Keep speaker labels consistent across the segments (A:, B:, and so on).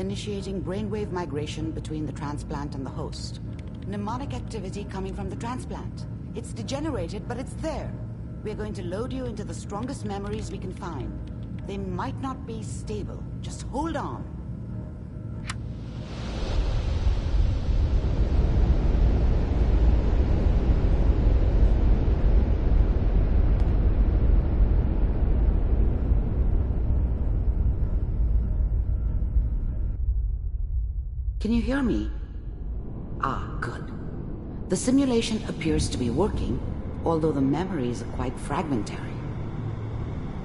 A: initiating brainwave migration between the transplant and the host. Mnemonic activity coming from the transplant. It's degenerated, but it's there. We're going to load you into the strongest memories we can find. They might not be stable. Just hold on. Can you hear me? Ah, good. The simulation appears to be working, although the memories are quite fragmentary.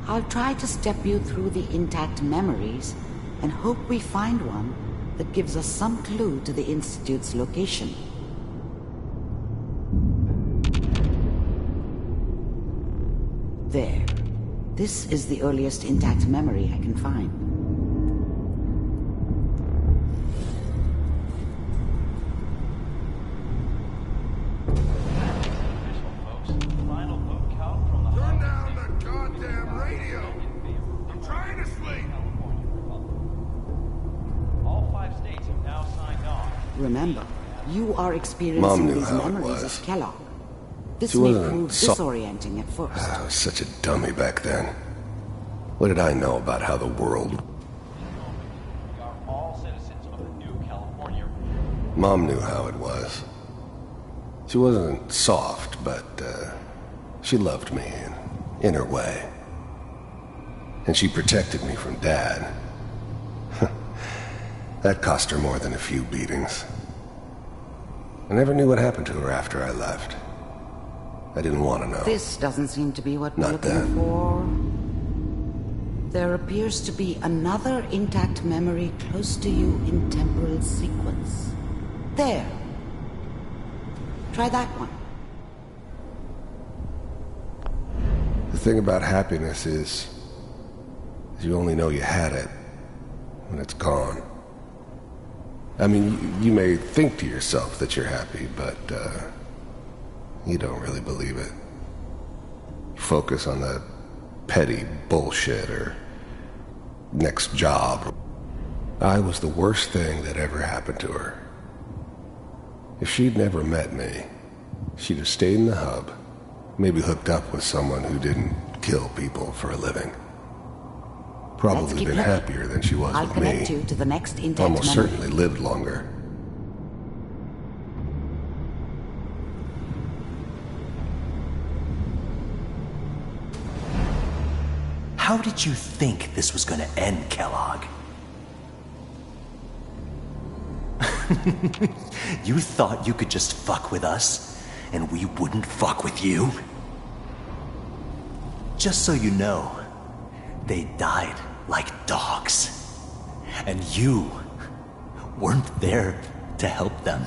A: I'll try to step you through the intact memories and hope we find one that gives us some clue to the Institute's location. There. This is the earliest intact memory I can find. Remember, you are experiencing these memories as Kellogg. This may prove disorienting at first.
B: I was such a dummy back then. What did I know about how the world...
C: We are all citizens of the new California.
B: Mom knew how it was. She wasn't soft, but she loved me in her way. And she protected me from Dad. That cost her more than a few beatings. I never knew what happened to her after I left. I didn't want to know.
A: This doesn't seem to be what we're
B: Not
A: looking
B: then.
A: for. There appears to be another intact memory close to you in temporal sequence. There. Try that one.
B: The thing about happiness is you only know you had it when it's gone. I mean, you may think to yourself that you're happy, but you don't really believe it. You focus on the petty bullshit or next job. I was the worst thing that ever happened to her. If she'd never met me, she'd have stayed in the hub, maybe hooked up with someone who didn't kill people for a living. Probably been happier than she was
A: I'll
B: with me.
A: connect you to the next intact
B: Almost
A: memory.
B: certainly lived longer.
D: How did you think this was gonna end, Kellogg? You thought you could just fuck with us, and we wouldn't fuck with you? Just so you know, they died like dogs. And you weren't there to help them.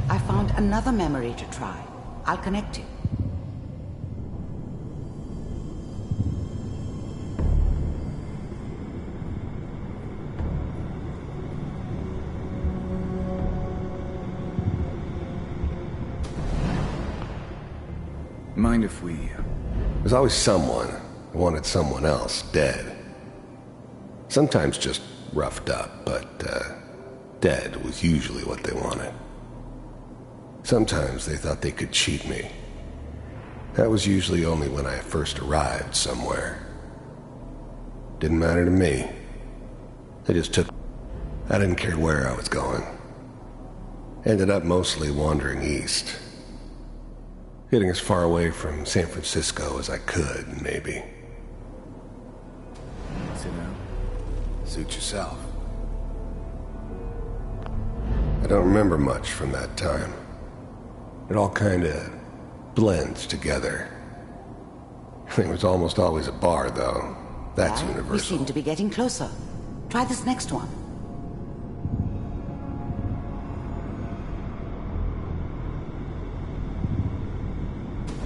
A: I found another memory to try. I'll connect you.
E: Mind if we...
B: There's always someone who wanted someone else dead. Sometimes just roughed up, but dead was usually what they wanted. Sometimes they thought they could cheat me. That was usually only when I first arrived somewhere. Didn't matter to me. They just took... I didn't care where I was going. Ended up mostly wandering east. Getting as far away from San Francisco as I could, maybe.
E: Sit down.
B: Suit yourself. I don't remember much from that time. It all kinda blends together. There was almost always a bar, though. That's
A: Well,
B: universal.
A: We seem to be getting closer. Try this next one.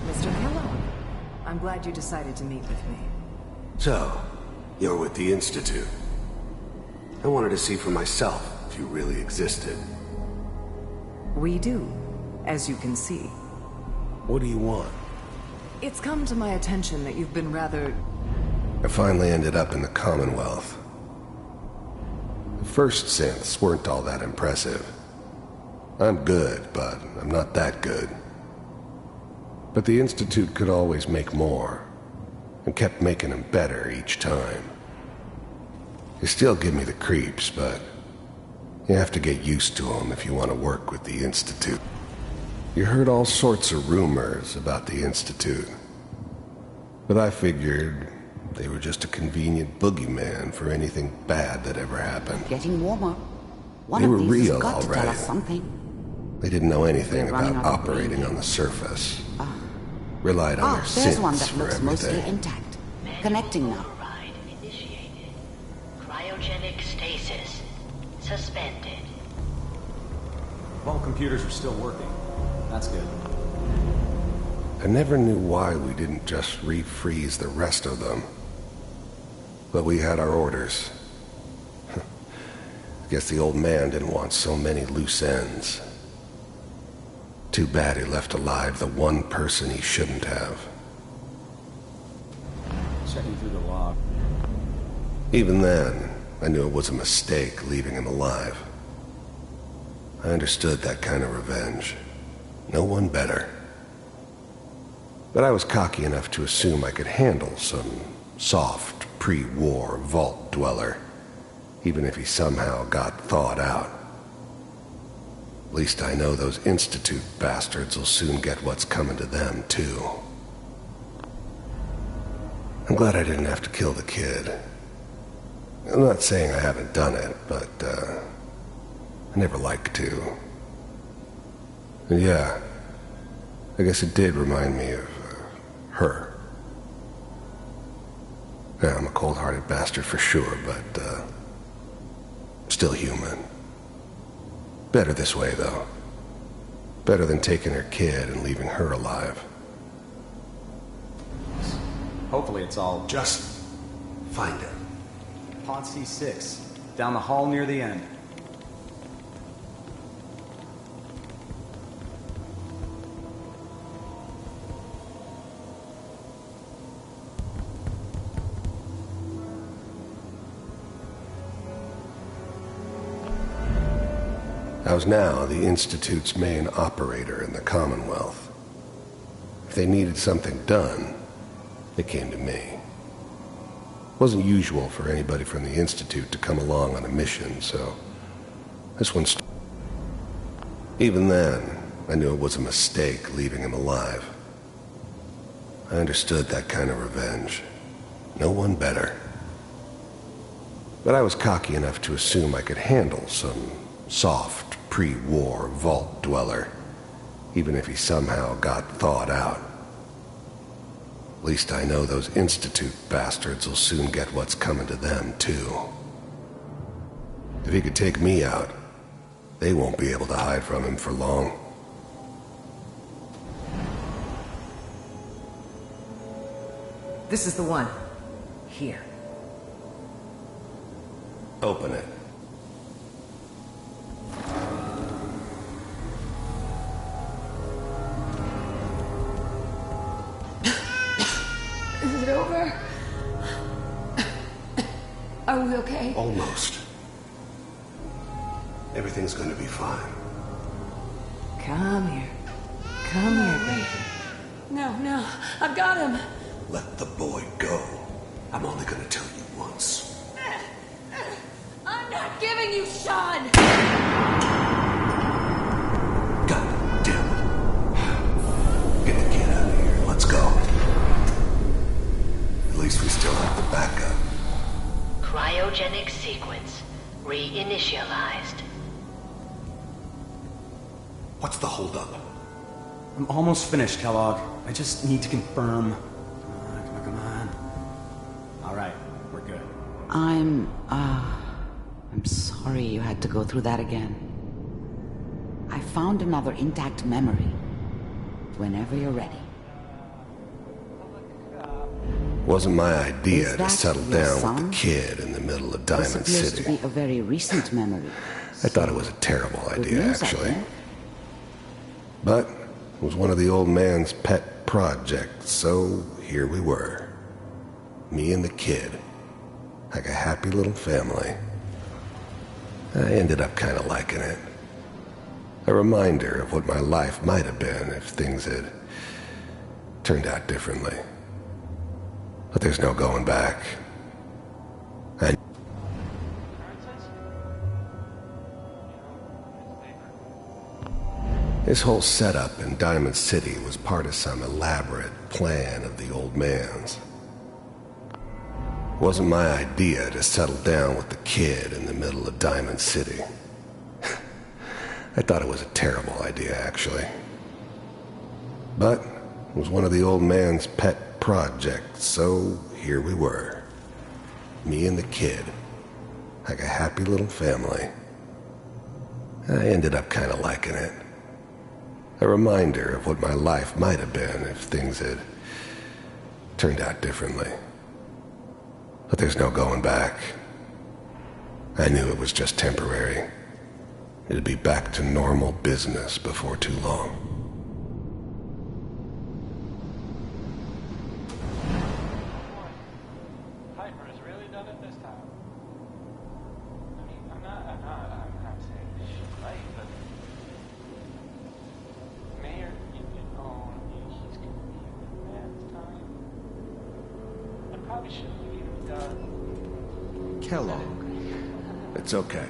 F: Mr. Kellogg, I'm glad you decided to meet with me.
B: So, you're with the Institute. I wanted to see for myself if you really existed.
F: We do, as you can see.
B: What do you want?
F: It's come to my attention that you've been rather...
B: I finally ended up in the Commonwealth. The first synths weren't all that impressive. I'm good, but I'm not that good. But the Institute could always make more, and kept making them better each time. They still give me the creeps, but you have to get used to them if you want to work with the Institute. You heard all sorts of rumors about the Institute, but I figured they were just a convenient boogeyman for anything bad that ever happened.
A: Getting warmer. One
B: They
A: of
B: were
A: these
B: real,
A: has got
B: all
A: to tell
B: right.
A: us something.
B: They didn't know anything
A: They're running
B: about
A: out of
B: operating
A: brain.
B: on the surface. Relied on their
A: There's one
B: synths
A: that
B: for
A: looks mostly
B: everything.
A: intact. Connecting now.
G: Override initiated. Cryogenic stasis suspended.
C: All computers are still working. That's good.
B: I never knew why we didn't just refreeze the rest of them. But we had our orders. I guess the old man didn't want so many loose ends. Too bad he left alive the one person he shouldn't have.
C: Checking through the log.
B: Even then, I knew it was a mistake leaving him alive. I understood that kind of revenge. No one better. But I was cocky enough to assume I could handle some soft, pre-war vault dweller, even if he somehow got thawed out. At least I know those Institute bastards will soon get what's coming to them, too. I'm glad I didn't have to kill the kid. I'm not saying I haven't done it, but, I never like to. And yeah, I guess it did remind me of, her. Yeah, I'm a cold-hearted bastard for sure, but, still human. Better this way, though. Better than taking her kid and leaving her alive.
C: Hopefully it's all
B: Just find it.
C: Pod C6. Down the hall near the end.
B: I was now the Institute's main operator in the Commonwealth. If they needed something done, they came to me. It wasn't usual for anybody from the Institute to come along on a mission, so this one... Even then, I knew it was a mistake leaving him alive. I understood that kind of revenge. No one better. But I was cocky enough to assume I could handle some soft, pre-war vault dweller, even if he somehow got thawed out. At least I know those Institute bastards will soon get what's coming to them, too. If he could take me out, they won't be able to hide from him for long.
F: This is the one. Here.
B: Open it.
H: Is it over? Are we okay?
B: Almost. Everything's gonna be fine.
F: Come here. Come here, baby.
H: No, I've got him.
B: Let the boy go. I'm only gonna tell you once.
H: I'm not giving you Sean!
B: God damn it. Get the kid out of here. Let's go. At least we still have the backup.
G: Cryogenic sequence reinitialized.
B: What's the holdup?
C: I'm almost finished, Kellogg. I just need to confirm. Come on. All right, we're good.
A: I'm sorry you had to go through that again. I found another intact memory. Whenever you're ready.
B: Wasn't my idea
A: Is
B: to
A: that
B: settle
A: your
B: down
A: son?
B: with the kid in the middle of
A: This
B: Diamond
A: appears
B: City.
A: to be a very recent memory.
B: I thought it was a terrible
A: Good
B: idea,
A: news, I
B: actually.
A: think.
B: But it was one of the old man's pet project, so here we were. Me and the kid. Like a happy little family. I ended up kind of liking it. A reminder of what my life might have been if things had turned out differently. But there's no going back. This whole setup in Diamond City was part of some elaborate plan of the old man's. It wasn't my idea to settle down with the kid in the middle of Diamond City. I thought it was a terrible idea, actually. But it was one of the old man's pet projects, so here we were. Me and the kid. Like a happy little family. I ended up kind of liking it. A reminder of what my life might have been if things had turned out differently. But there's no going back. I knew it was just temporary. It'd be back to normal business before too long.
I: Piper has really done it this time. I mean, I'm not saying she's right, but Mayor, he's gonna be a man this time. I probably shouldn't have even done.
B: Kellogg. It's okay.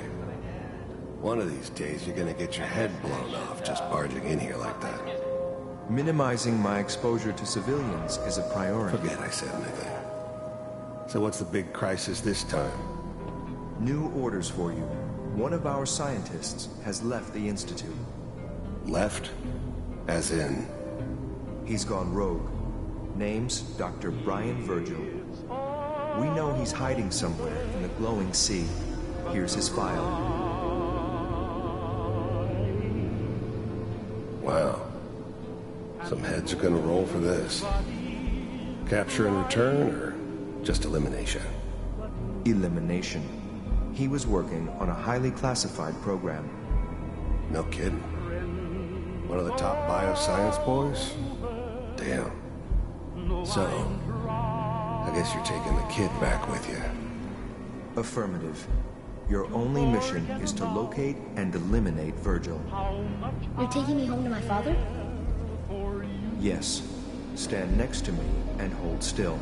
B: One of these days you're gonna get your head blown off just barging in here like that.
J: Minimizing my exposure to civilians is a priority.
B: Forget I said anything. So what's the big crisis this time?
J: New orders for you. One of our scientists has left the Institute.
B: Left? As in?
J: He's gone rogue. Name's Dr. Brian Virgil. We know he's hiding somewhere in the glowing sea. Here's his file.
B: Wow. Some heads are gonna roll for this. Capture and return, or just elimination?
J: Elimination. He was working on a highly classified program.
B: No kidding. One of the top bioscience boys? Damn. So, I guess you're taking the kid back with you.
J: Affirmative. Your only mission is to locate and eliminate Virgil.
K: You're taking me home to my father?
J: Yes. Stand next to me and hold still.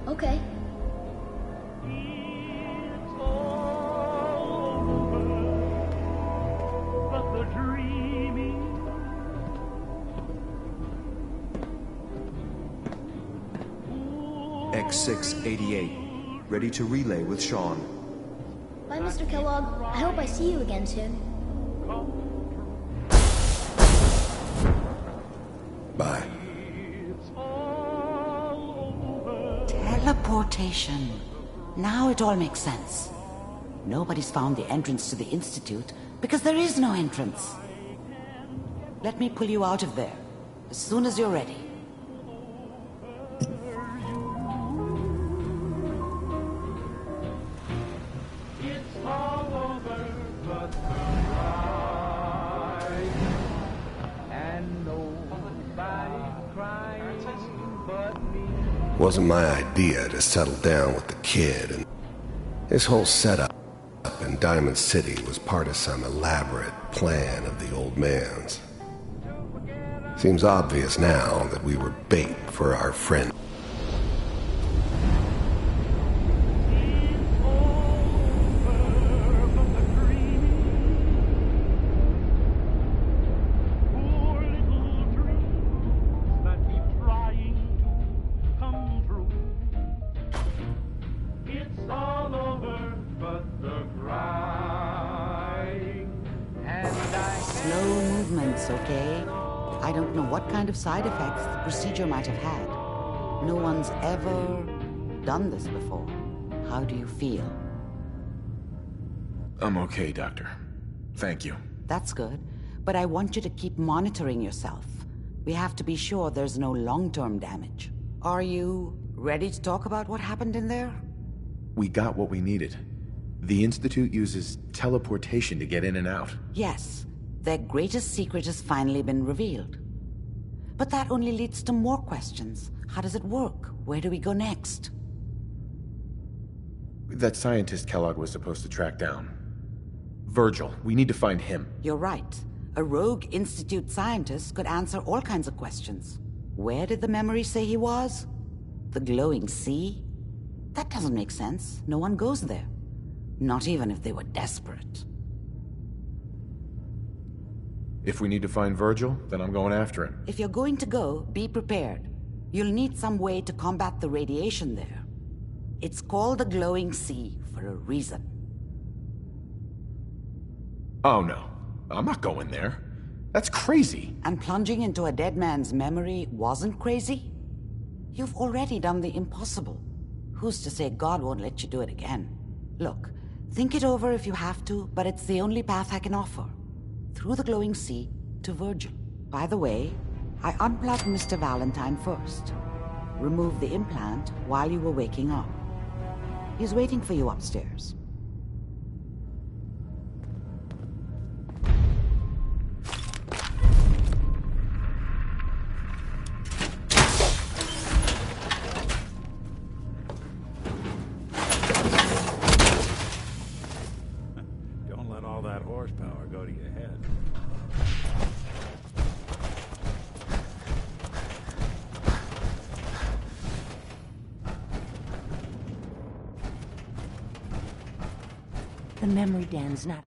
K: Okay.
J: X688. Ready to relay with Sean.
K: Bye, Mr. Kellogg. I hope I see you again soon.
B: Bye.
A: Teleportation. Now it all makes sense. Nobody's found the entrance to the Institute because there is no entrance. Let me pull you out of there as soon as you're ready.
B: Wasn't my idea to settle down with the kid, and this whole setup in Diamond City was part of some elaborate plan of the old man's. Seems obvious now that we were bait for our friend.
A: Okay? I don't know what kind of side effects the procedure might have had. No one's ever done this before. How do you feel?
E: I'm okay, Doctor. Thank you.
A: That's good. But I want you to keep monitoring yourself. We have to be sure there's no long-term damage. Are you ready to talk about what happened in there?
E: We got what we needed. The Institute uses teleportation to get in and out.
A: Yes. Their greatest secret has finally been revealed. But that only leads to more questions. How does it work? Where do we go next?
E: That scientist Kellogg was supposed to track down. Virgil, we need to find him.
A: You're right. A rogue Institute scientist could answer all kinds of questions. Where did the memory say he was? The glowing sea? That doesn't make sense. No one goes there. Not even if they were desperate.
E: If we need to find Virgil, then I'm going after him.
A: If you're going to go, be prepared. You'll need some way to combat the radiation there. It's called the glowing sea for a reason.
E: Oh no, I'm not going there. That's crazy.
A: And plunging into a dead man's memory wasn't crazy? You've already done the impossible. Who's to say God won't let you do it again? Look, think it over if you have to, but it's the only path I can offer. Through the glowing sea to Virgil. By the way, I unplugged Mr. Valentine first. Removed the implant while you were waking up. He's waiting for you upstairs.
L: Don't let all that horsepower go to your head.
M: The memory den's not